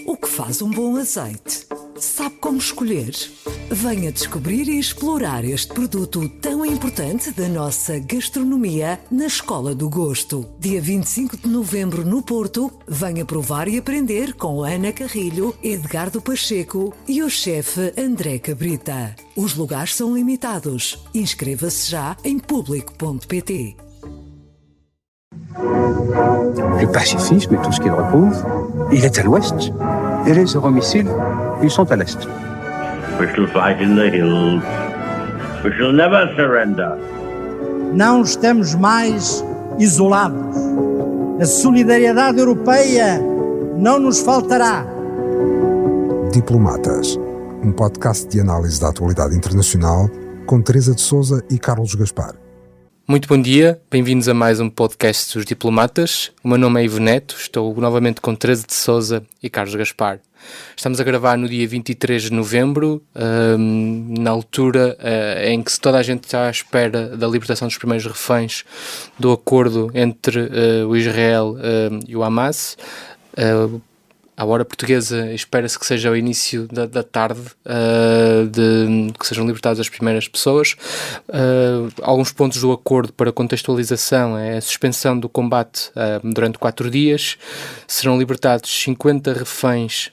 O que faz um bom azeite? Sabe como escolher? Venha descobrir e explorar este produto tão importante da nossa gastronomia na Escola do Gosto. Dia 25 de novembro no Porto, venha provar e aprender com Ana Carrilho, Edgardo Pacheco e o chefe André Cabrita. Os lugares são limitados. Inscreva-se já em público.pt. Le pacifisme et tout ce qu'il recouvre, il est à l'ouest. Et les euromissiles, ils sont à l'est. We shall fight in the hills. We shall never surrender. Não estamos mais isolados. A solidariedade europeia não nos faltará. Diplomatas, um podcast de análise da atualidade internacional com Teresa de Sousa e Carlos Gaspar. Muito bom dia, bem-vindos a mais um podcast dos Diplomatas. O meu nome é Ivo Neto, estou novamente com Teresa de Sousa e Carlos Gaspar. Estamos a gravar no dia 23 de novembro, na altura em que toda a gente está à espera da libertação dos primeiros reféns do acordo entre o Israel e o Hamas. À hora portuguesa, espera-se que seja o início da tarde, que sejam libertadas as primeiras pessoas. Alguns pontos do acordo para contextualização é a suspensão do combate durante 4 dias. Serão libertados 50 reféns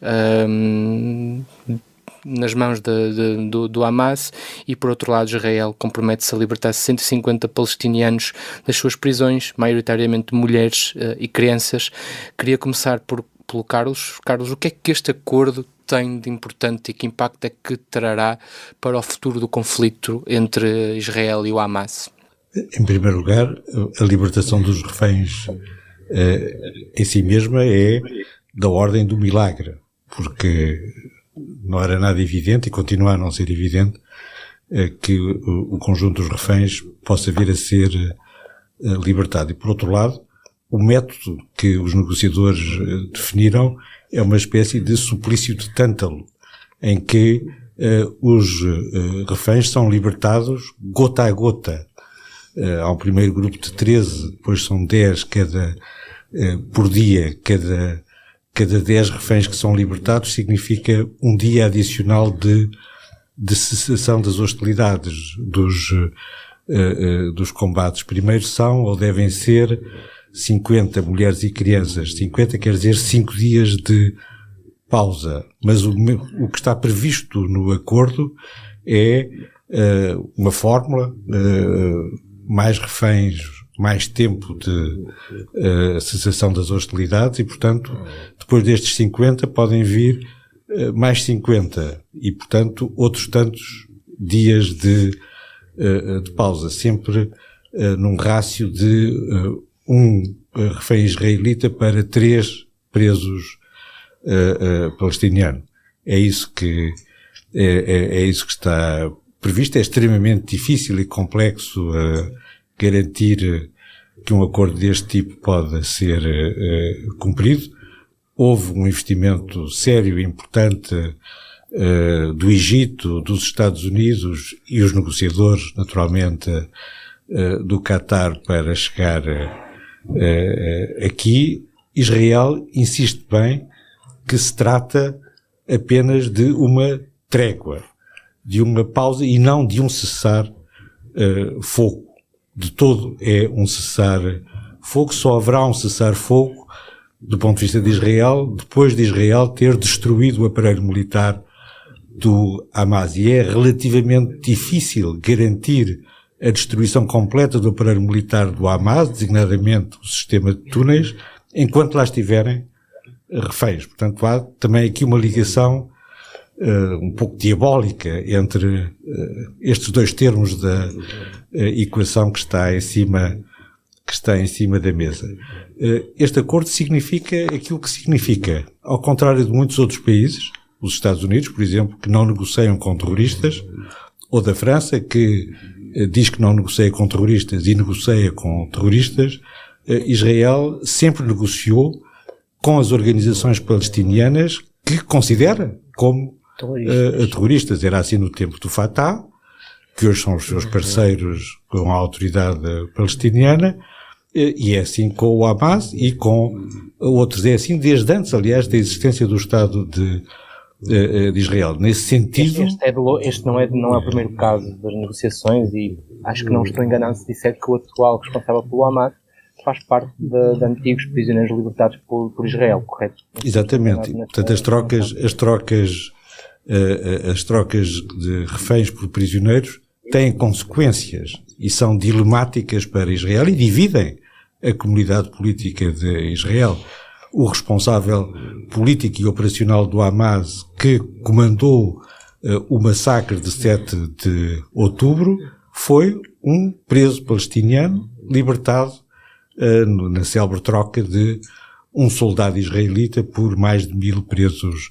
nas mãos do Hamas e, por outro lado, Israel compromete-se a libertar 150 palestinianos das suas prisões, maioritariamente mulheres e crianças. Queria começar pelo Carlos. Carlos, o que é que este acordo tem de importante e que impacto é que trará para o futuro do conflito entre Israel e o Hamas? Em primeiro lugar, a libertação dos reféns em si mesma é da ordem do milagre, porque não era nada evidente e continua a não ser evidente que o conjunto dos reféns possa vir a ser libertado. E, por outro lado, o método que os negociadores definiram é uma espécie de suplício de tântalo, em que os reféns são libertados gota a gota. Há um primeiro grupo de 13, depois são 10 por dia. Cada 10 reféns que são libertados significa um dia adicional de cessação das hostilidades, dos combates. Primeiro são ou devem ser 50 mulheres e crianças. 50 quer dizer 5 dias de pausa. Mas o que está previsto no acordo é uma fórmula, mais reféns, mais tempo de cessação das hostilidades e, portanto, depois destes 50 podem vir mais 50 e, portanto, outros tantos dias de pausa. Sempre num rácio de um refém israelita para 3 presos palestinianos. É isso que está previsto. É extremamente difícil e complexo garantir que um acordo deste tipo pode ser cumprido. Houve um investimento sério e importante do Egito, dos Estados Unidos e os negociadores, naturalmente, do Qatar para chegar aqui. Israel insiste bem que se trata apenas de uma trégua, de uma pausa e não de um cessar-fogo. De todo é um cessar-fogo. Só haverá um cessar-fogo do ponto de vista de Israel depois de Israel ter destruído o aparelho militar do Hamas. E é relativamente difícil garantir a destruição completa do aparelho militar do Hamas, designadamente o sistema de túneis, enquanto lá estiverem reféns. Portanto, há também aqui uma ligação um pouco diabólica entre estes dois termos da equação que está em cima da mesa. Este acordo significa aquilo que significa. Ao contrário de muitos outros países, os Estados Unidos, por exemplo, que não negociam com terroristas, ou da França, que diz que não negocia com terroristas e negocia com terroristas, Israel sempre negociou com as organizações palestinianas que considera como terroristas. Era assim no tempo do Fatah, que hoje são os seus parceiros com a autoridade palestiniana, e é assim com o Hamas e com outros. É assim desde antes, aliás, da existência do Estado de Israel. Nesse sentido... Este não é o primeiro caso das negociações, e acho que não estou enganado se disser que o atual responsável pelo Hamas faz parte de antigos prisioneiros libertados por Israel, correto? Exatamente. Portanto, as trocas de reféns por prisioneiros têm consequências e são dilemáticas para Israel e dividem a comunidade política de Israel. O responsável político e operacional do Hamas, que comandou o massacre de 7 de outubro, foi um preso palestiniano libertado na célebre troca de um soldado israelita por mais de 1000 presos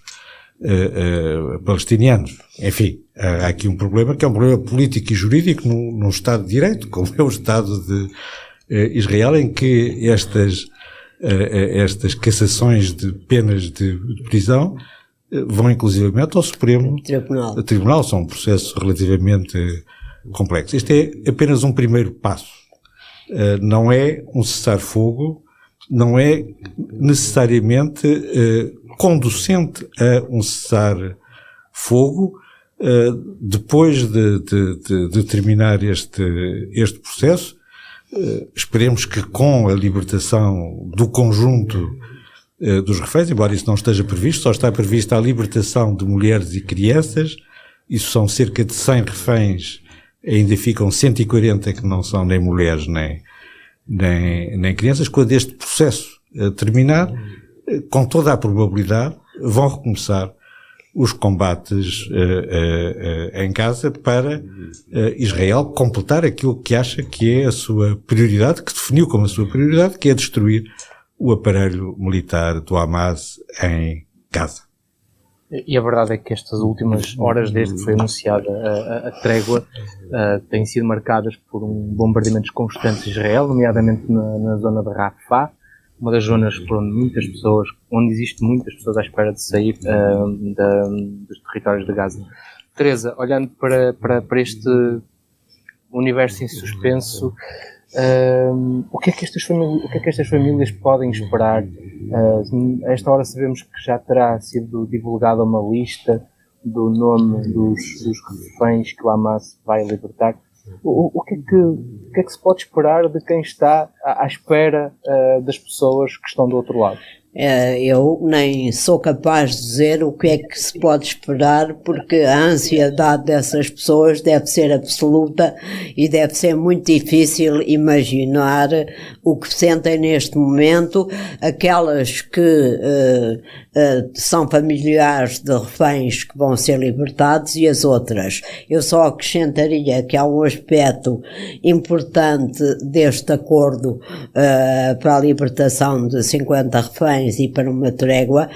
palestinianos. Enfim, há aqui um problema que é um problema político e jurídico num Estado de Direito, como é o Estado de Israel, em que estas cassações de penas de prisão vão inclusivamente ao Supremo Tribunal. São um processo relativamente complexo. Este é apenas um primeiro passo. Não é um cessar-fogo, não é necessariamente conducente a um cessar-fogo. Depois de terminar este processo, esperemos que com a libertação do conjunto dos reféns, embora isso não esteja previsto, só está prevista a libertação de mulheres e crianças. Isso são cerca de 100 reféns, ainda ficam 140 que não são nem mulheres nem crianças. Quando este processo terminar, com toda a probabilidade, vão recomeçar os combates em Gaza para Israel completar aquilo que acha que é a sua prioridade, que definiu como a sua prioridade, que é destruir o aparelho militar do Hamas em Gaza. E a verdade é que estas últimas horas, desde que foi anunciada a trégua, têm sido marcadas por bombardeamentos constantes de Israel, nomeadamente na zona de Rafah, uma das zonas onde existem muitas pessoas à espera de sair dos territórios de Gaza. Teresa, olhando para este universo em suspenso, o que é que estas famílias podem esperar? A esta hora sabemos que já terá sido divulgada uma lista do nome dos reféns que o Hamas vai libertar. O que é que se pode esperar de quem está à espera das pessoas que estão do outro lado? Eu nem sou capaz de dizer o que é que se pode esperar, porque a ansiedade dessas pessoas deve ser absoluta e deve ser muito difícil imaginar o que sentem neste momento aquelas que são familiares de reféns que vão ser libertados e as outras. Eu só acrescentaria que há um aspecto importante deste acordo para a libertação de 50 reféns e para uma trégua,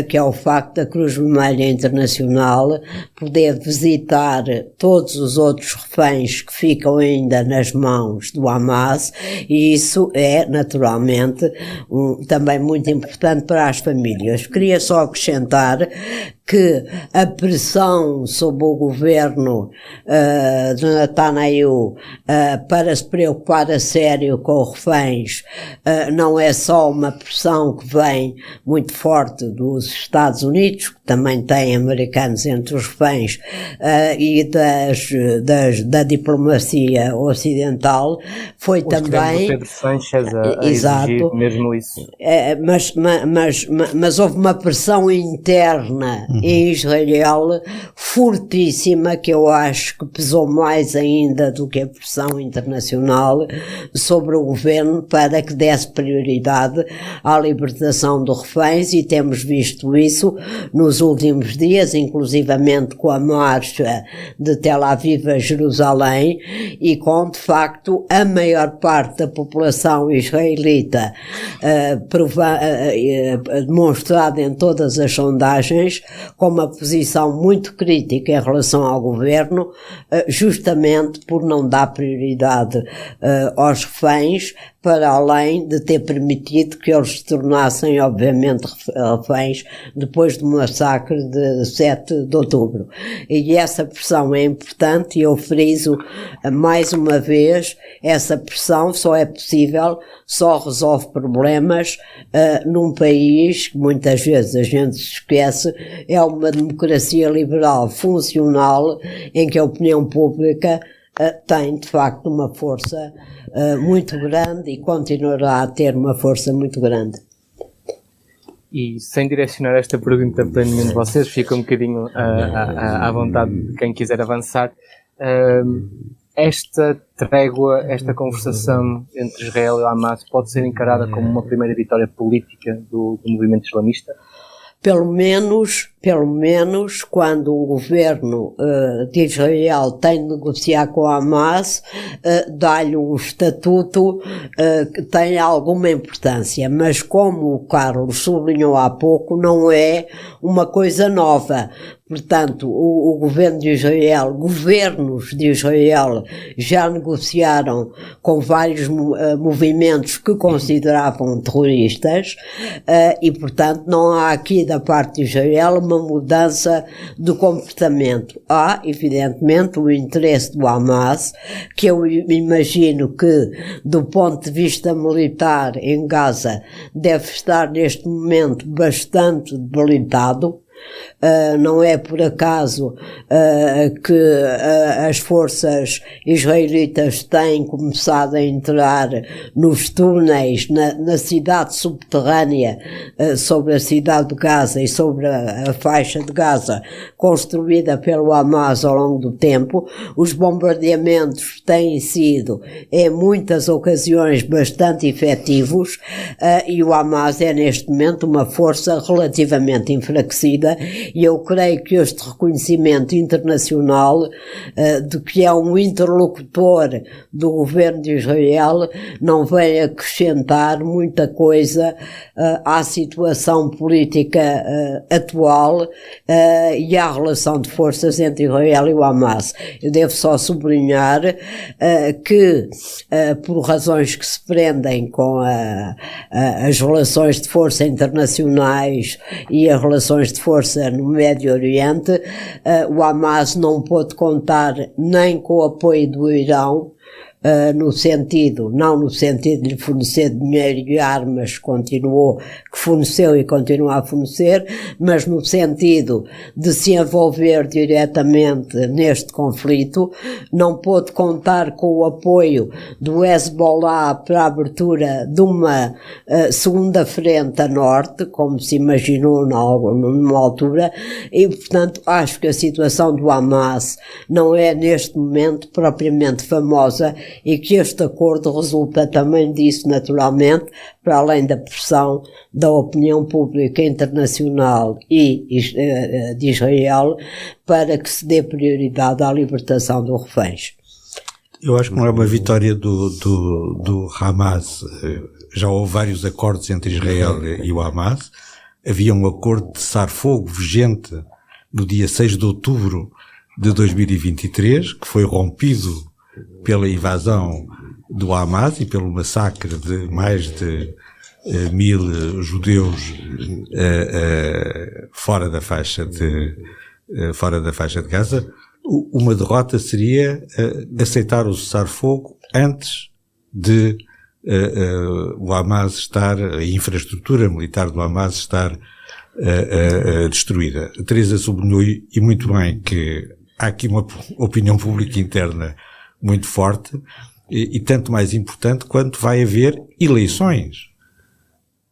que é o facto da Cruz Vermelha Internacional poder visitar todos os outros reféns que ficam ainda nas mãos do Hamas, e isso é naturalmente também muito importante para as famílias. Queria só acrescentar que a pressão sobre o governo de Netanyahu para se preocupar a sério com os reféns não é só uma pressão que vem muito forte dos Estados Unidos, que também têm americanos entre os reféns, e da diplomacia ocidental, foi também... Pedro Sánchez a exigir mesmo isso. Mas houve uma pressão interna em Israel fortíssima, que eu acho que pesou mais ainda do que a pressão internacional sobre o governo para que desse prioridade à libertação dos reféns, e temos visto isso nos últimos dias, inclusivamente com a marcha de Tel Aviv a Jerusalém, e com, de facto, a maior parte da população israelita demonstrada em todas as sondagens com uma posição muito crítica em relação ao governo, justamente por não dar prioridade aos reféns, para além de ter permitido que eles se tornassem, obviamente, reféns depois do massacre de 7 de outubro. E essa pressão é importante, e eu friso mais uma vez, essa pressão só é possível, só resolve problemas num país que muitas vezes a gente se esquece, é uma democracia liberal funcional, em que a opinião pública tem de facto uma força muito grande e continuará a ter uma força muito grande. E sem direcionar esta pergunta para nenhum de vocês, fica um bocadinho à vontade de quem quiser avançar. Esta trégua, esta conversação entre Israel e o Hamas pode ser encarada como uma primeira vitória política do movimento islamista? Pelo menos quando um governo de Israel tem de negociar com a Hamas, dá-lhe um estatuto que tem alguma importância, mas como o Carlos sublinhou há pouco, não é uma coisa nova. Portanto, o governo de Israel, governos de Israel já negociaram com vários movimentos que consideravam terroristas e, portanto, não há aqui da parte de Israel uma mudança de comportamento. Há, evidentemente, o interesse do Hamas, que eu imagino que, do ponto de vista militar em Gaza, deve estar neste momento bastante debilitado. Não é por acaso que as forças israelitas têm começado a entrar nos túneis na cidade subterrânea sobre a cidade de Gaza e sobre a faixa de Gaza construída pelo Hamas ao longo do tempo. Os bombardeamentos têm sido em muitas ocasiões bastante efetivos e o Hamas é neste momento uma força relativamente enfraquecida. E eu creio que este reconhecimento internacional de que é um interlocutor do governo de Israel não vem acrescentar muita coisa à situação política atual e à relação de forças entre Israel e o Hamas. Eu devo só sublinhar que, por razões que se prendem com as relações de força internacionais e as relações de força no Médio Oriente, o Hamas não pôde contar nem com o apoio do Irão, não no sentido de lhe fornecer dinheiro e armas, que forneceu e continua a fornecer, mas no sentido de se envolver diretamente neste conflito. Não pôde contar com o apoio do Hezbollah para a abertura de uma segunda frente a norte, como se imaginou numa altura, e portanto acho que a situação do Hamas não é neste momento propriamente famosa, e que este acordo resulta também disso, naturalmente, para além da pressão da opinião pública internacional e de Israel, para que se dê prioridade à libertação dos reféns. Eu acho que não é uma vitória do Hamas. Já houve vários acordos entre Israel e o Hamas. Havia um acordo de cessar-fogo vigente no dia 6 de outubro de 2023, que foi rompido pela invasão do Hamas e pelo massacre de mais de 1000 judeus fora da faixa de Gaza. Uma derrota seria aceitar o cessar-fogo antes de o Hamas estar, a infraestrutura militar do Hamas estar destruída. A Teresa sublinhou, e muito bem, que há aqui uma opinião pública interna muito forte e tanto mais importante quanto vai haver eleições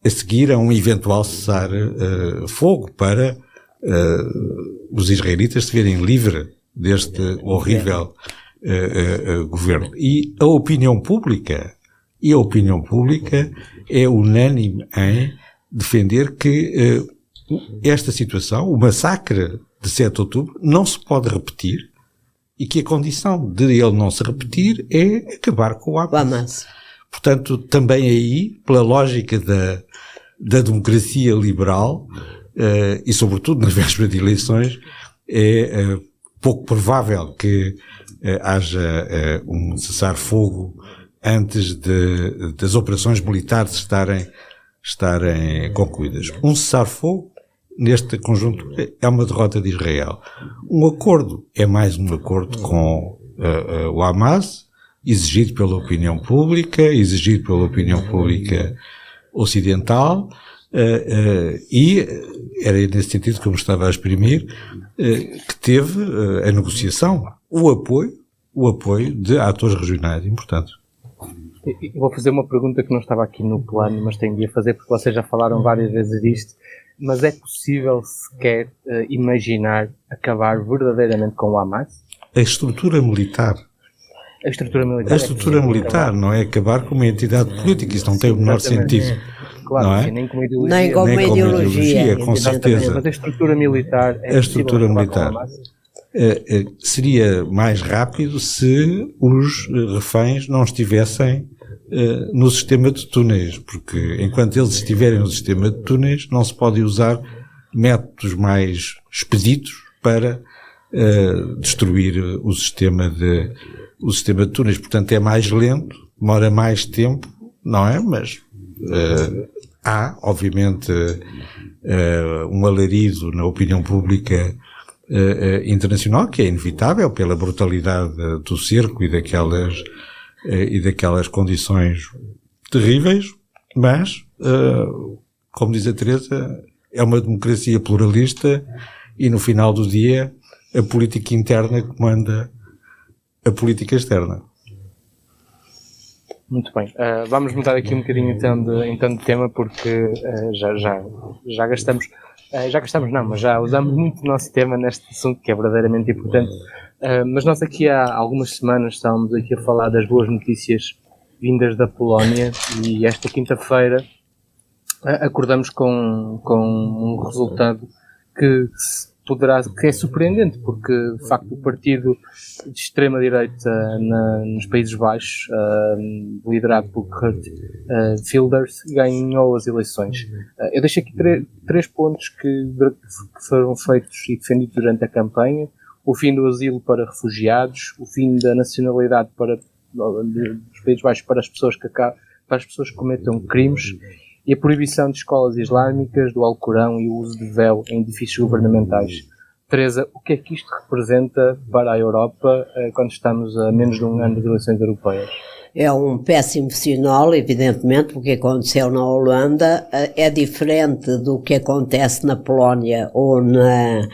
a seguir a um eventual cessar-fogo para os israelitas se verem livres deste horrível governo. E a opinião pública é unânime em defender que esta situação, o massacre de 7 de outubro, não se pode repetir, e que a condição de ele não se repetir é acabar com o Hamas. Portanto, também aí, pela lógica da democracia liberal, e sobretudo na véspera de eleições, é pouco provável que haja um cessar-fogo antes das operações militares estarem concluídas. Um cessar-fogo, neste conjunto, é uma derrota de Israel. Um acordo é mais um acordo com o Hamas, exigido pela opinião pública ocidental, e era nesse sentido que eu me estava a exprimir, que teve a negociação, o apoio de atores regionais importantes. Eu vou fazer uma pergunta que não estava aqui no plano, mas tenho de a fazer porque vocês já falaram várias vezes disto. Mas é possível sequer imaginar acabar verdadeiramente com o Hamas? A estrutura militar não é acabar com uma entidade política, isso não tem o menor sentido. Claro, não é? Nem com uma ideologia. Nem com uma ideologia, com certeza. Mas a estrutura militar seria mais rápido se os reféns não estivessem no sistema de túneis, porque enquanto eles estiverem no sistema de túneis não se pode usar métodos mais expeditos para destruir o sistema de túneis. Portanto, é mais lento, demora mais tempo, não é? Mas há, obviamente, um alarido na opinião pública internacional, que é inevitável pela brutalidade do cerco e daquelas condições terríveis, mas, como diz a Teresa, é uma democracia pluralista e no final do dia a política interna comanda a política externa. Muito bem. Vamos mudar aqui um bocadinho então de tema, porque já gastamos, mas já usamos muito o nosso tema neste assunto, que é verdadeiramente importante. Mas nós aqui há algumas semanas estávamos aqui a falar das boas notícias vindas da Polónia, e esta quinta-feira acordamos com um resultado que é surpreendente, porque de facto o partido de extrema-direita nos Países Baixos, liderado por Geert Wilders, ganhou as eleições. Eu deixo aqui três pontos que foram feitos e defendidos durante a campanha: o fim do asilo para refugiados, o fim da nacionalidade dos Países Baixos para as pessoas que cometam crimes, e a proibição de escolas islâmicas, do Alcorão e o uso de véu em edifícios governamentais. Teresa, o que é que isto representa para a Europa quando estamos a menos de um ano das eleições europeias? É um péssimo sinal, evidentemente, porque aconteceu na Holanda é diferente do que acontece na Polónia ou na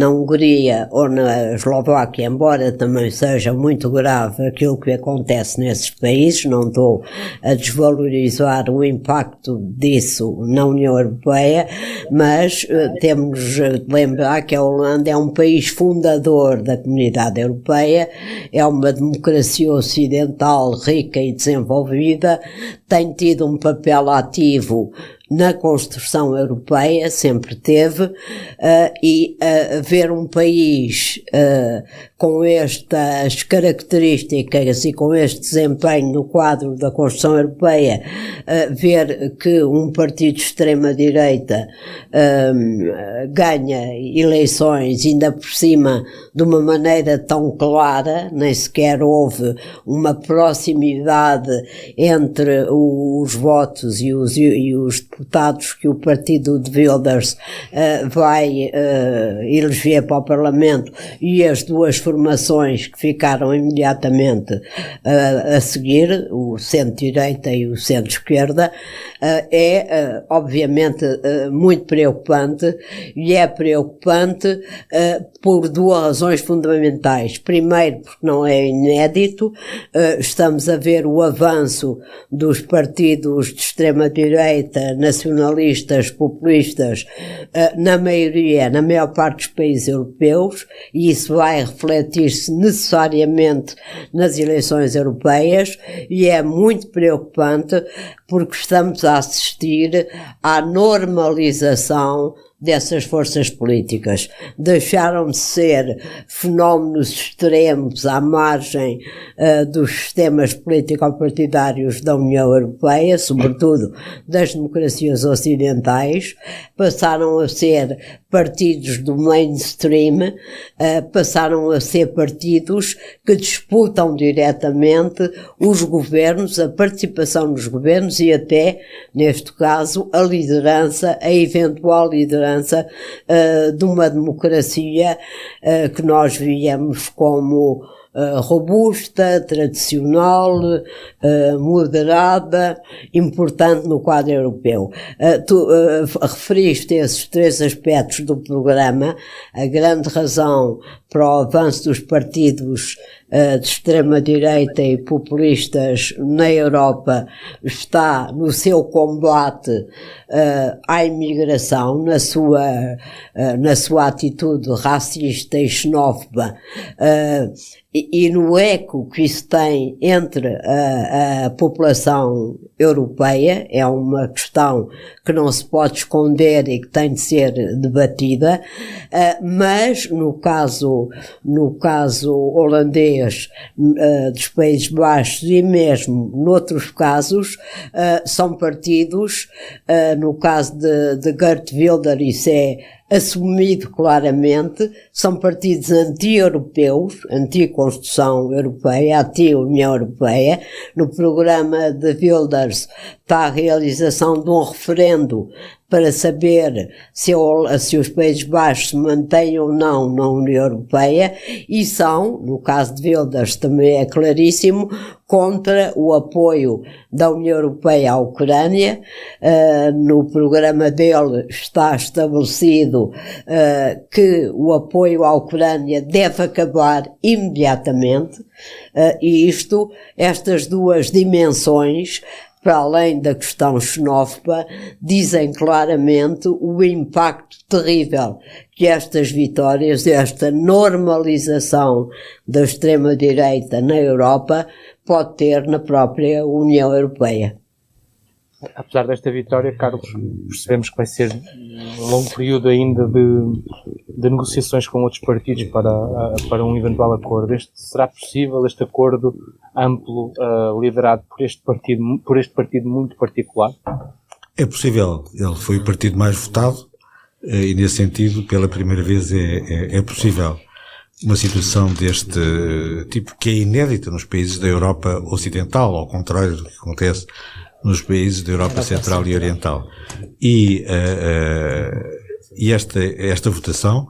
Hungria ou na Eslováquia, embora também seja muito grave aquilo que acontece nesses países. Não estou a desvalorizar o impacto disso na União Europeia, mas temos de lembrar que a Holanda é um país fundador da Comunidade Europeia, é uma democracia ocidental rica e desenvolvida, tem tido um papel ativo na construção europeia, sempre teve, e ver um país com estas características e com este desempenho no quadro da construção europeia, ver que um partido de extrema-direita ganha eleições, ainda por cima de uma maneira tão clara, nem sequer houve uma proximidade entre os votos e os deputados que o partido de Wilders vai eleger para o Parlamento, e as duas formações que ficaram imediatamente a seguir, o centro-direita e o centro-esquerda, é obviamente muito preocupante, e é preocupante por duas razões fundamentais. Primeiro, porque não é inédito, estamos a ver o avanço dos partidos de extrema-direita, nacionalistas, populistas, na maior parte dos países europeus, e isso vai refletir-se necessariamente nas eleições europeias, e é muito preocupante porque estamos a assistir à normalização dessas forças políticas. Deixaram de ser fenómenos extremos à margem dos sistemas político-partidários da União Europeia, sobretudo das democracias ocidentais, passaram a ser partidos do mainstream, passaram a ser partidos que disputam diretamente os governos, a participação nos governos e até, neste caso, a liderança, a eventual liderança de uma democracia que nós víamos como robusta, tradicional, moderada, importante no quadro europeu. Tu referiste esses 3 aspectos do programa. A grande razão para o avanço dos partidos de extrema-direita e populistas na Europa está no seu combate à imigração, na sua atitude racista e xenófoba, e no eco que isso tem entre a população europeia. É uma questão que não se pode esconder e que tem de ser debatida, mas no caso holandês, dos Países Baixos e mesmo noutros casos, são partidos, no caso de Geert Wilders, isso é assumido claramente, são partidos anti-europeus, anti-Constituição Europeia, anti-União Europeia. No programa de Wilders está a realização de um referendo para saber se os Países Baixos se mantêm ou não na União Europeia, e são, no caso de Wilders também é claríssimo, contra o apoio da União Europeia à Ucrânia. No programa dele está estabelecido que o apoio à Ucrânia deve acabar imediatamente, e estas duas dimensões, para além da questão xenófoba, dizem claramente o impacto terrível que estas vitórias, esta normalização da extrema-direita na Europa pode ter na própria União Europeia. Apesar desta vitória, Carlos, percebemos que vai ser um longo período ainda de negociações com outros partidos para um eventual acordo. Será possível este acordo amplo, liderado por este partido muito particular? É possível. Ele foi o partido mais votado e, nesse sentido, pela primeira vez é possível uma situação deste tipo, que é inédita nos países da Europa Ocidental, ao contrário do que acontece nos países da Europa Central e Oriental. E esta votação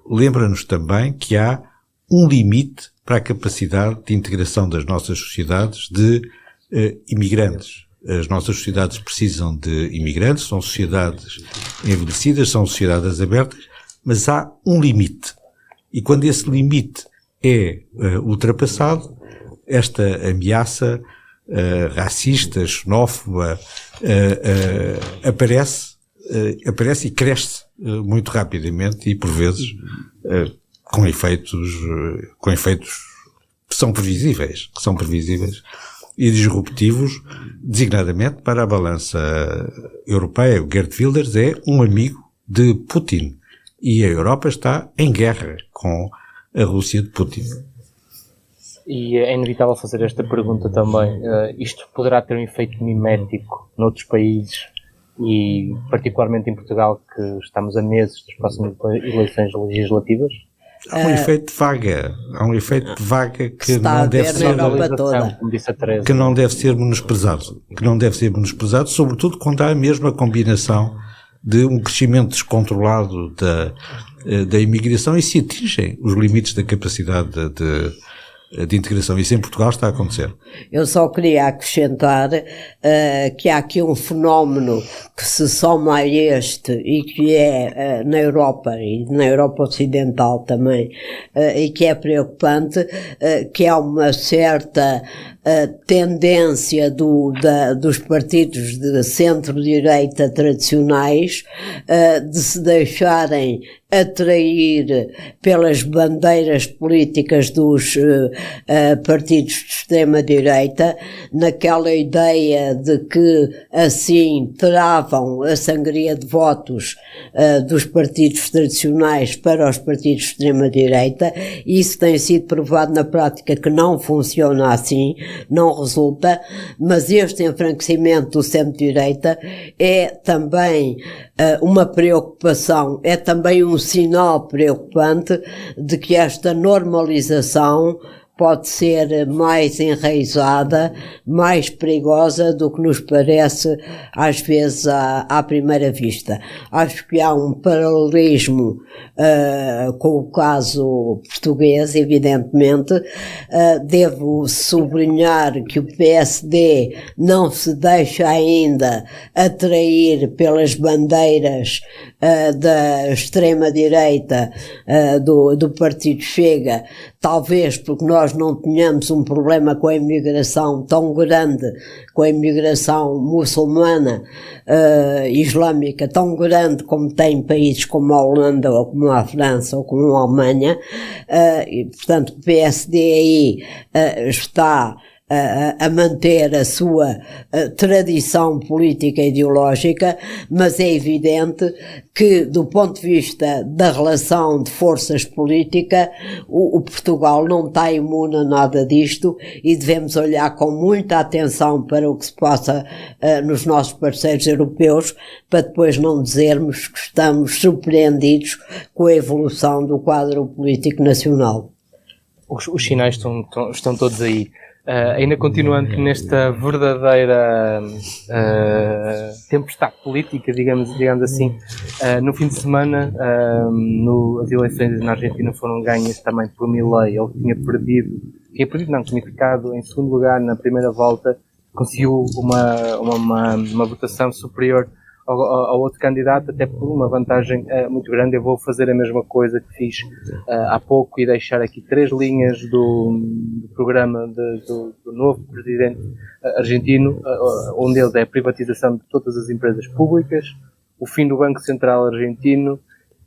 lembra-nos também que há um limite para a capacidade de integração das nossas sociedades de imigrantes. As nossas sociedades precisam de imigrantes, são sociedades envelhecidas, são sociedades abertas, mas há um limite. E quando esse limite é ultrapassado, esta ameaça racista, xenófoba, aparece e cresce muito rapidamente e, por vezes, com efeitos que são previsíveis e disruptivos, designadamente para a balança europeia. O Geert Wilders é um amigo de Putin e a Europa está em guerra com a Rússia de Putin. E é inevitável fazer esta pergunta também. Isto poderá ter um efeito mimético noutros países e particularmente em Portugal, que estamos a meses das próximas eleições legislativas? Há um efeito de vaga que não deve ser, que não deve ser menosprezado, sobretudo quando há a mesma combinação de um crescimento descontrolado da imigração e se atingem os limites da capacidade de integração. Isso em Portugal está a acontecer. Eu só queria acrescentar que há aqui um fenómeno que se soma a este e que é na Europa e na Europa Ocidental também, e que é preocupante, que é uma certa tendência dos partidos de centro-direita tradicionais de se deixarem atrair pelas bandeiras políticas dos partidos de extrema-direita, naquela ideia de que assim travam a sangria de votos dos partidos tradicionais para os partidos de extrema-direita. Isso tem sido provado na prática que não funciona assim, não resulta, mas este enfraquecimento do centro-direita é também uma preocupação, é também um sinal preocupante de que esta normalização pode ser mais enraizada, mais perigosa do que nos parece às vezes à primeira vista. Acho que há um paralelismo com o caso português, evidentemente. Devo sublinhar que o PSD não se deixa ainda atrair pelas bandeiras da extrema-direita do Partido Chega, talvez porque nós não tenhamos um problema com a imigração tão grande, com a imigração muçulmana, islâmica tão grande como tem países como a Holanda ou como a França ou como a Alemanha, e portanto o PSD aí está a manter a sua tradição política e ideológica, mas é evidente que, do ponto de vista da relação de forças políticas, o Portugal não está imune a nada disto e devemos olhar com muita atenção para o que se passa nos nossos parceiros europeus, para depois não dizermos que estamos surpreendidos com a evolução do quadro político nacional. Os sinais estão todos aí. Ainda continuando nesta verdadeira tempestade política, digamos assim, no fim de semana as eleições na Argentina foram ganhas também por Milei. Ele tinha ficado em segundo lugar na primeira volta, conseguiu uma votação superior ao outro candidato, até por uma vantagem muito grande. Eu vou fazer a mesma coisa que fiz há pouco e deixar aqui 3 linhas do programa do novo presidente argentino. Um deles é a privatização de todas as empresas públicas, o fim do Banco Central argentino.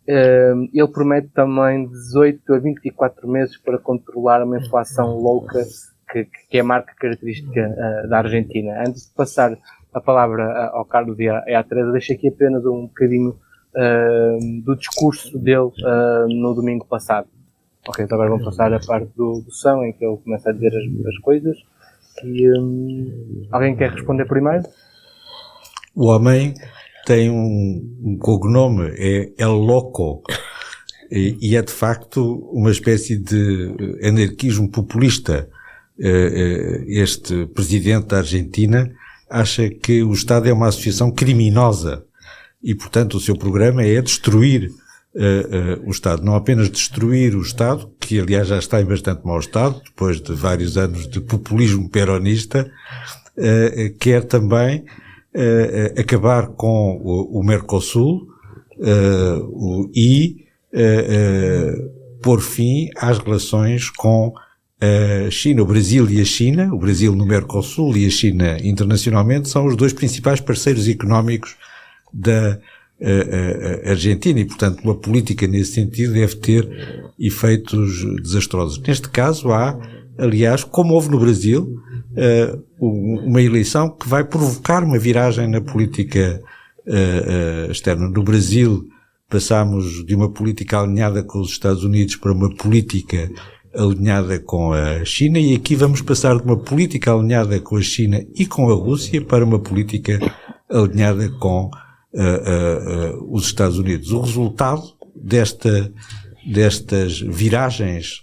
Ele promete também 18 a 24 meses para controlar uma inflação louca que é a marca característica da Argentina. Antes de passar a palavra ao Carlos e à Teresa, deixo aqui apenas um bocadinho do discurso dele no domingo passado. Ok, então agora vamos passar a parte do som, em que ele começa a dizer as coisas. E alguém quer responder primeiro? O homem tem um cognome, é El Loco, e é de facto uma espécie de anarquismo populista. Este presidente da Argentina acha que o Estado é uma associação criminosa e, portanto, o seu programa é destruir o Estado. Não apenas destruir o Estado, que aliás já está em bastante mau estado, depois de vários anos de populismo peronista, quer também acabar com o Mercosul e pôr fim às relações com a China. O Brasil e a China, o Brasil no Mercosul e a China internacionalmente, são os 2 principais parceiros económicos da Argentina e, portanto, uma política nesse sentido deve ter efeitos desastrosos. Neste caso há, aliás, como houve no Brasil, uma eleição que vai provocar uma viragem na política externa. No Brasil passámos de uma política alinhada com os Estados Unidos para uma política alinhada com a China, e aqui vamos passar de uma política alinhada com a China e com a Rússia para uma política alinhada com os Estados Unidos. O resultado destas viragens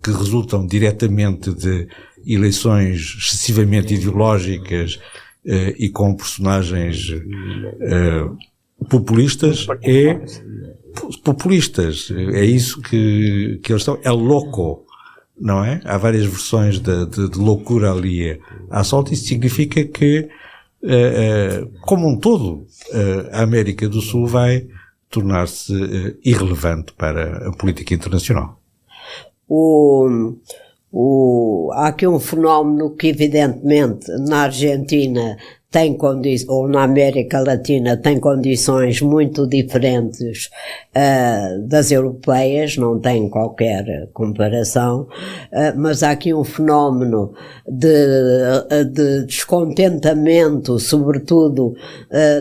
que resultam diretamente de eleições excessivamente ideológicas e com personagens populistas é isso que eles estão. É louco, não é? Há várias versões de loucura ali à solta. Isso significa que, como um todo, a América do Sul vai tornar-se irrelevante para a política internacional. O Há aqui um fenómeno que evidentemente na Argentina ou na América Latina tem condições muito diferentes das europeias, não tem qualquer comparação, mas há aqui um fenómeno de descontentamento, sobretudo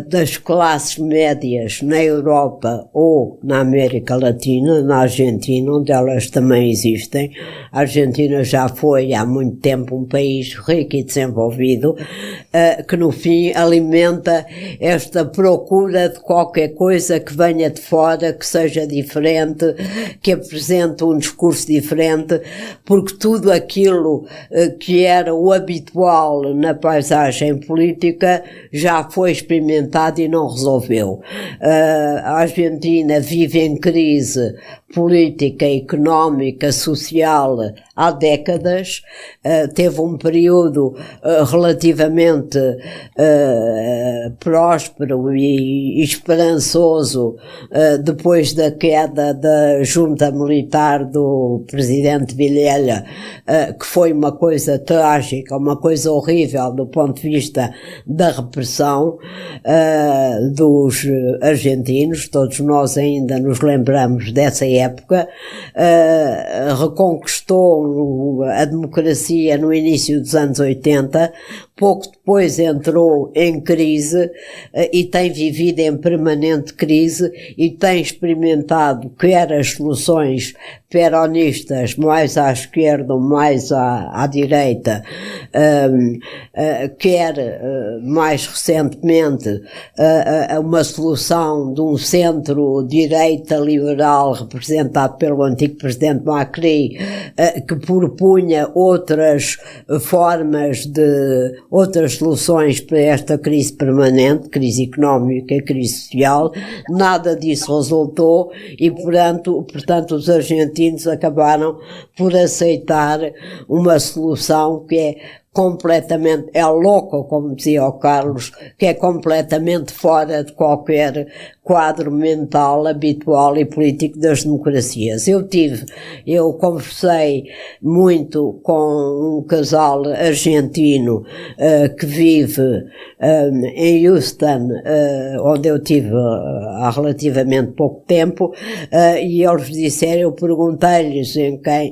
das classes médias na Europa ou na América Latina, na Argentina, onde elas também existem. A Argentina já foi há muito tempo um país rico e desenvolvido, que no fim alimenta esta procura de qualquer coisa que venha de fora, que seja diferente, que apresente um discurso diferente, porque tudo aquilo que era o habitual na paisagem política já foi experimentado e não resolveu. A Argentina vive em crise política, económica, social há décadas, teve um período relativamente próspero e esperançoso depois da queda da junta militar do presidente Vilela, que foi uma coisa trágica, uma coisa horrível do ponto de vista da repressão dos argentinos. Todos nós ainda nos lembramos dessa época. Reconquistou a democracia no início dos anos 80, pouco depois entrou em crise e tem vivido em permanente crise e tem experimentado quer as soluções peronistas mais à esquerda ou mais à direita, quer mais recentemente uma solução de um centro-direita liberal representado pelo antigo presidente Macri, que propunha outras formas outras soluções para esta crise permanente, crise económica e crise social. Nada disso resultou e, portanto, os argentinos acabaram por aceitar uma solução que é completamente, é louco, como dizia o Carlos, que é completamente fora de qualquer quadro mental habitual e político das democracias. Eu conversei muito com um casal argentino que vive em Houston, onde eu tive há relativamente pouco tempo, e eles disseram, eu perguntei-lhes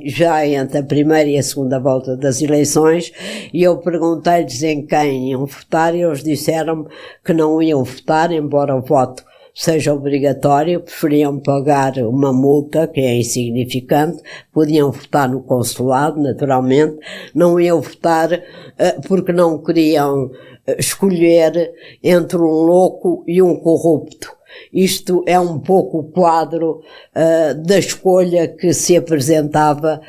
já entre a primeira e a segunda volta das eleições, e eu perguntei-lhes em quem iam votar, e eles disseram-me que não iam votar, embora o voto seja obrigatório, preferiam pagar uma multa, que é insignificante, podiam votar no consulado, naturalmente, não iam votar porque não queriam escolher entre um louco e um corrupto. Isto é um pouco o quadro da escolha que se apresentava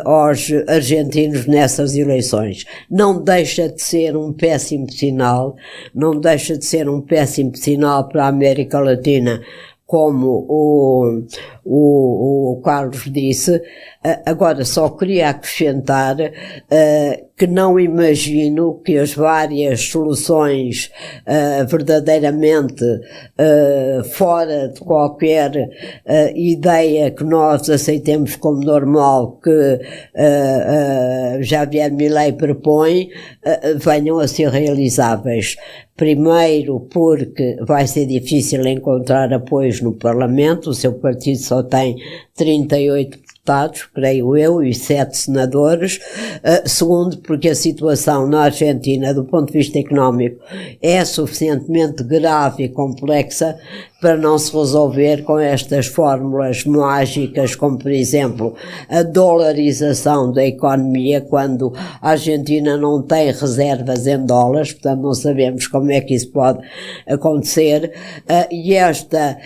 aos argentinos nessas eleições. Não deixa de ser um péssimo sinal, não deixa de ser um péssimo sinal para a América Latina, como o Carlos disse. Agora só queria acrescentar que não imagino que as várias soluções verdadeiramente fora de qualquer ideia que nós aceitemos como normal, que Javier Milei propõe, venham a ser realizáveis. Primeiro porque vai ser difícil encontrar apoios no Parlamento, o seu partido só tem 38 deputados, creio eu, e 7 senadores. Segundo, porque a situação na Argentina, do ponto de vista económico, é suficientemente grave e complexa para não se resolver com estas fórmulas mágicas, como por exemplo a dolarização da economia, quando a Argentina não tem reservas em dólares, portanto não sabemos como é que isso pode acontecer, e esta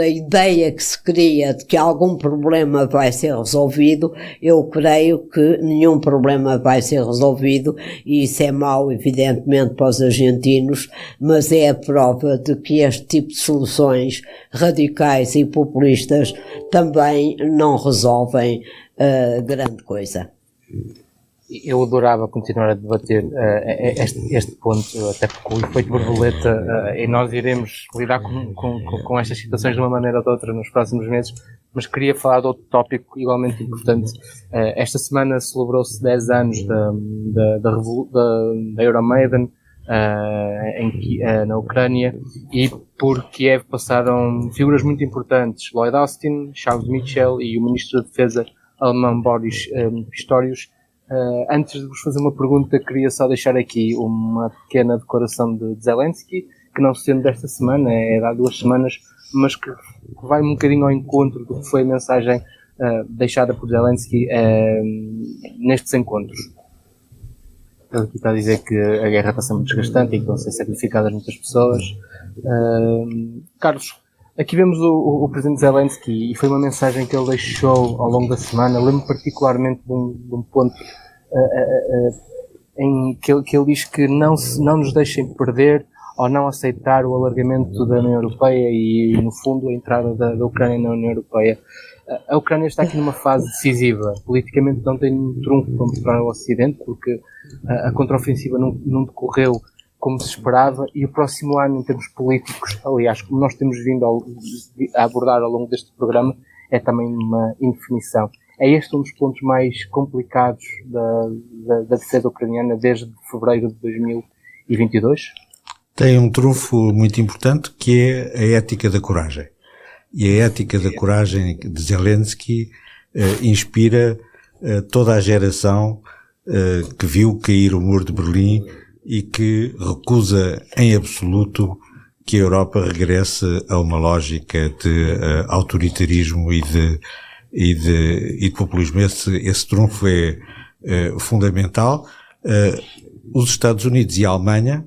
ideia que se cria de que algum problema vai ser resolvido, eu creio que nenhum problema vai ser resolvido, e isso é mau evidentemente para os argentinos, mas é a prova de que este tipo de soluções radicais e populistas também não resolvem grande coisa. Eu adorava continuar a debater este ponto, até porque o efeito borboleta, e nós iremos lidar com estas situações de uma maneira ou de outra nos próximos meses, mas queria falar de outro tópico igualmente importante. Esta semana celebrou-se 10 anos da Euromaidan na Ucrânia, e por Kiev passaram figuras muito importantes: Lloyd Austin, Charles Michel e o Ministro da Defesa alemão Boris Pistorius. Antes de vos fazer uma pergunta, queria só deixar aqui uma pequena declaração de Zelensky, que não sendo desta semana, é de há 2 semanas, mas que vai um bocadinho ao encontro do que foi a mensagem deixada por Zelensky nestes encontros. Ele aqui está a dizer que a guerra está sendo desgastante e que vão ser sacrificadas muitas pessoas. Carlos, aqui vemos o presidente Zelensky, e foi uma mensagem que ele deixou ao longo da semana. Lembro-me particularmente de um ponto em que ele diz que não nos deixem perder ou não aceitar o alargamento da União Europeia e, no fundo, a entrada da Ucrânia na União Europeia. A Ucrânia está aqui numa fase decisiva. Politicamente não tem nenhum trunfo para mostrar ao Ocidente, porque a contraofensiva não decorreu como se esperava, e o próximo ano, em termos políticos, aliás, como nós temos vindo a abordar ao longo deste programa, é também uma indefinição. É este um dos pontos mais complicados da defesa ucraniana desde fevereiro de 2022? Tem um trunfo muito importante, que é a ética da coragem. E a ética da coragem de Zelensky inspira toda a geração que viu cair o muro de Berlim e que recusa em absoluto que a Europa regresse a uma lógica de autoritarismo e de populismo. Esse trunfo é fundamental. Os Estados Unidos e a Alemanha,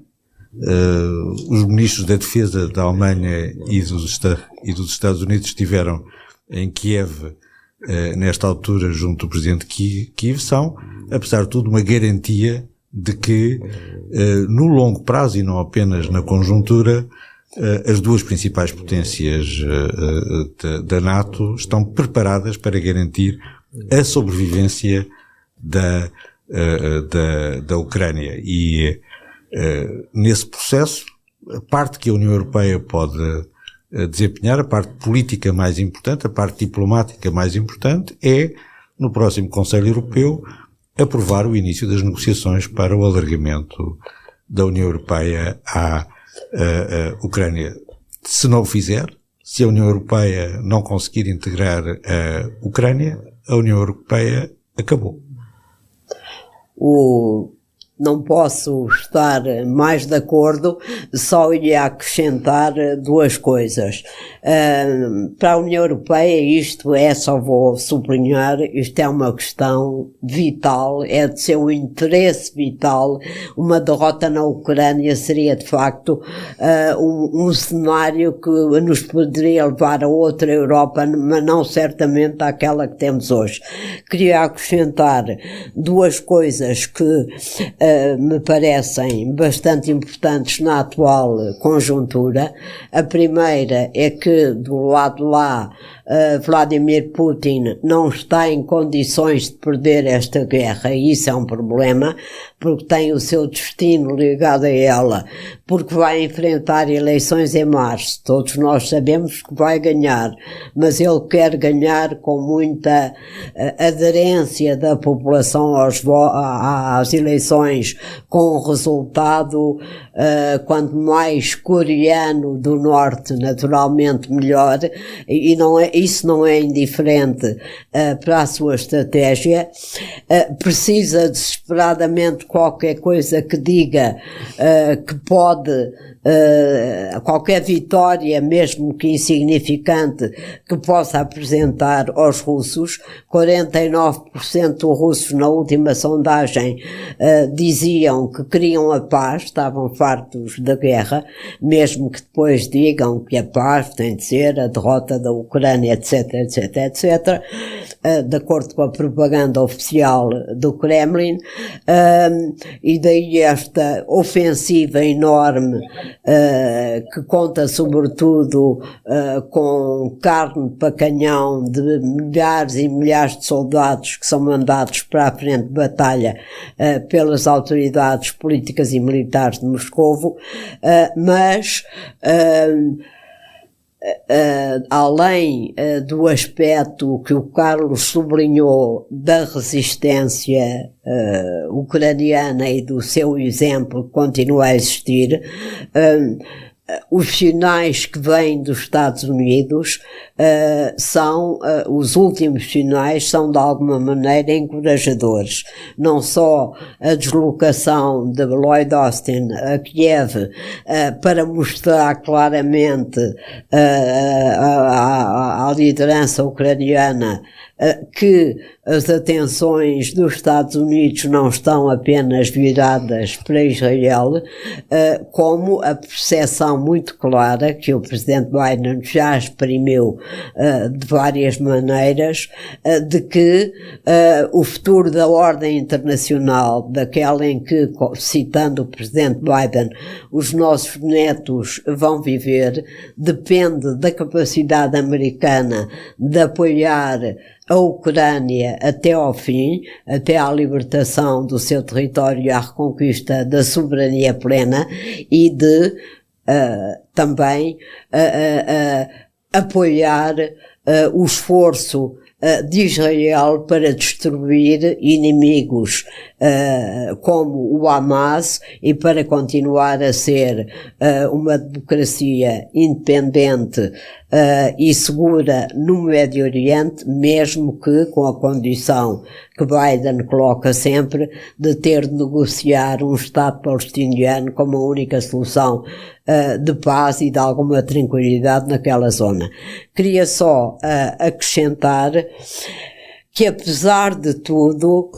os ministros da Defesa da Alemanha e dos Estados Unidos estiveram em Kiev nesta altura junto do presidente Kiev, são, apesar de tudo, uma garantia de que no longo prazo e não apenas na conjuntura, as duas principais potências da NATO estão preparadas para garantir a sobrevivência da Ucrânia. E nesse processo, a parte que a União Europeia pode desempenhar, a parte política mais importante, a parte diplomática mais importante, é, no próximo Conselho Europeu, aprovar o início das negociações para o alargamento da União Europeia à Ucrânia. Se não o fizer, se a União Europeia não conseguir integrar a Ucrânia, a União Europeia acabou. Não posso estar mais de acordo, só ia acrescentar 2 coisas. Para a União Europeia, só vou sublinhar, isto é uma questão vital, é de seu interesse vital. Uma derrota na Ucrânia seria, de facto, um cenário que nos poderia levar a outra Europa, mas não certamente àquela que temos hoje. Queria acrescentar 2 coisas que me parecem bastante importantes na atual conjuntura. A primeira é que, do lado lá, Vladimir Putin não está em condições de perder esta guerra, e isso é um problema, porque tem o seu destino ligado a ela, porque vai enfrentar eleições em março. Todos nós sabemos que vai ganhar, mas ele quer ganhar com muita aderência da população às eleições, com um resultado quanto mais coreano do norte, naturalmente melhor, e isso não é indiferente para a sua estratégia. Precisa desesperadamente qualquer coisa que diga que pode, qualquer vitória, mesmo que insignificante, que possa apresentar aos russos. 49% dos russos na última sondagem diziam que queriam a paz, estavam fartos da guerra, mesmo que depois digam que a paz tem de ser a derrota da Ucrânia, etc, etc, etc, de acordo com a propaganda oficial do Kremlin. E daí esta ofensiva enorme, que conta sobretudo com carne para canhão de milhares e milhares de soldados que são mandados para a frente de batalha pelas autoridades políticas e militares de Moscovo, mas além do aspecto que o Carlos sublinhou da resistência ucraniana e do seu exemplo que continua a existir, os sinais que vêm dos Estados Unidos os últimos sinais são de alguma maneira encorajadores. Não só a deslocação de Lloyd Austin a Kiev para mostrar claramente à liderança ucraniana que as atenções dos Estados Unidos não estão apenas viradas para Israel, como a percepção muito clara que o presidente Biden já exprimiu de várias maneiras, de que o futuro da ordem internacional, daquela em que, citando o presidente Biden, os nossos netos vão viver, depende da capacidade americana de apoiar a Ucrânia até ao fim, até à libertação do seu território e à reconquista da soberania plena, e de também apoiar o esforço de Israel para destruir inimigos como o Hamas e para continuar a ser uma democracia independente e segura no Médio Oriente, mesmo que com a condição que Biden coloca sempre de ter de negociar um Estado palestiniano como a única solução de paz e de alguma tranquilidade naquela zona. Queria só acrescentar que, apesar de tudo,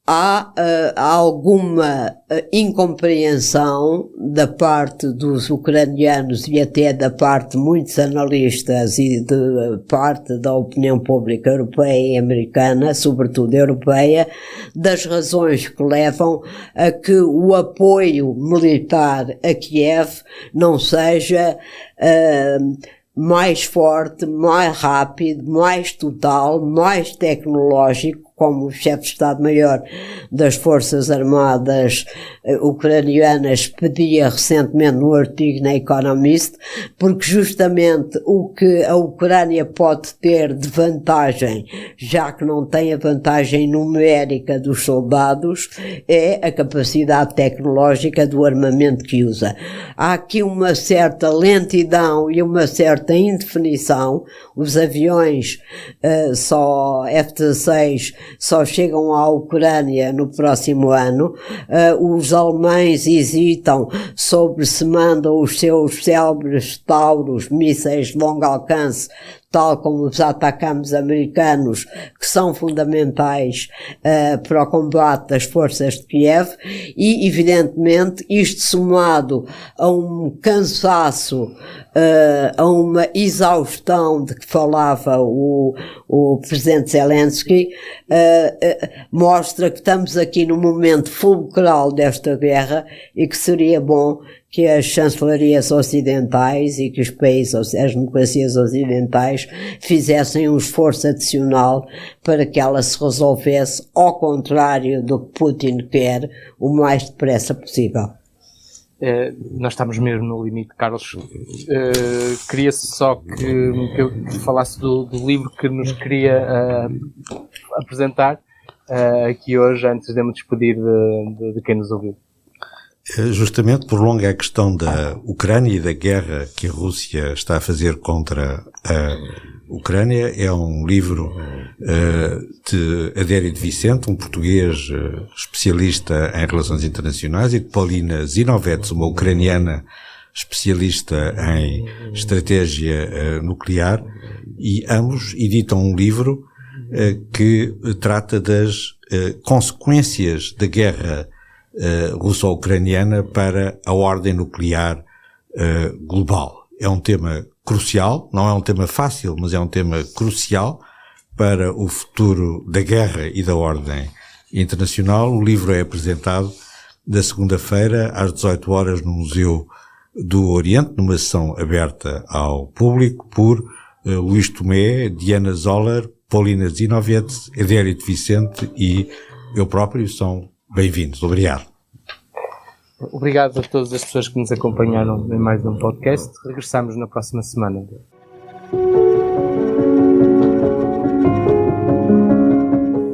há alguma incompreensão da parte dos ucranianos e até da parte de muitos analistas e de parte da opinião pública europeia e americana, sobretudo europeia, das razões que levam a que o apoio militar a Kiev não seja mais forte, mais rápido, mais total, mais tecnológico, como o chefe de Estado-Maior das Forças Armadas ucranianas pedia recentemente num artigo na Economist, porque justamente o que a Ucrânia pode ter de vantagem, já que não tem a vantagem numérica dos soldados, é a capacidade tecnológica do armamento que usa. Há aqui uma certa lentidão e uma certa indefinição. Os aviões F-16 só chegam à Ucrânia no próximo ano. Os alemães hesitam sobre se mandam os seus célebres Taurus, mísseis de longo alcance, tal como os atacams americanos, que são fundamentais para o combate das forças de Kiev, e evidentemente isto somado a um cansaço, a uma exaustão de que falava o presidente Zelensky, mostra que estamos aqui num momento fulcral desta guerra e que seria bom que as chancelarias ocidentais e que os países, as democracias ocidentais, fizessem um esforço adicional para que ela se resolvesse, ao contrário do que Putin quer, o mais depressa possível. Nós estamos mesmo no limite, Carlos. Queria só que eu falasse do livro que nos queria apresentar aqui hoje, antes de me despedir de quem nos ouviu. Justamente prolonga a questão da Ucrânia e da guerra que a Rússia está a fazer contra a Ucrânia. É um livro de Adério de Vicente, um português especialista em relações internacionais, e de Paulina Zinovets, uma ucraniana especialista em estratégia nuclear, e ambos editam um livro que trata das consequências da guerra russo-ucraniana para a ordem nuclear global. É um tema crucial, não é um tema fácil, mas é um tema crucial para o futuro da guerra e da ordem internacional. O livro é apresentado na segunda-feira às 18 horas no Museu do Oriente, numa sessão aberta ao público, por Luís Tomé, Diana Zoller, Paulina Zinovets, Adério de Vicente e eu próprio. São bem-vindos. Obrigado. Obrigado a todas as pessoas que nos acompanharam em mais um podcast. Regressamos na próxima semana.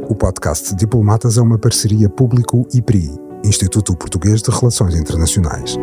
O podcast Diplomatas é uma parceria Público-IPRI, Instituto Português de Relações Internacionais.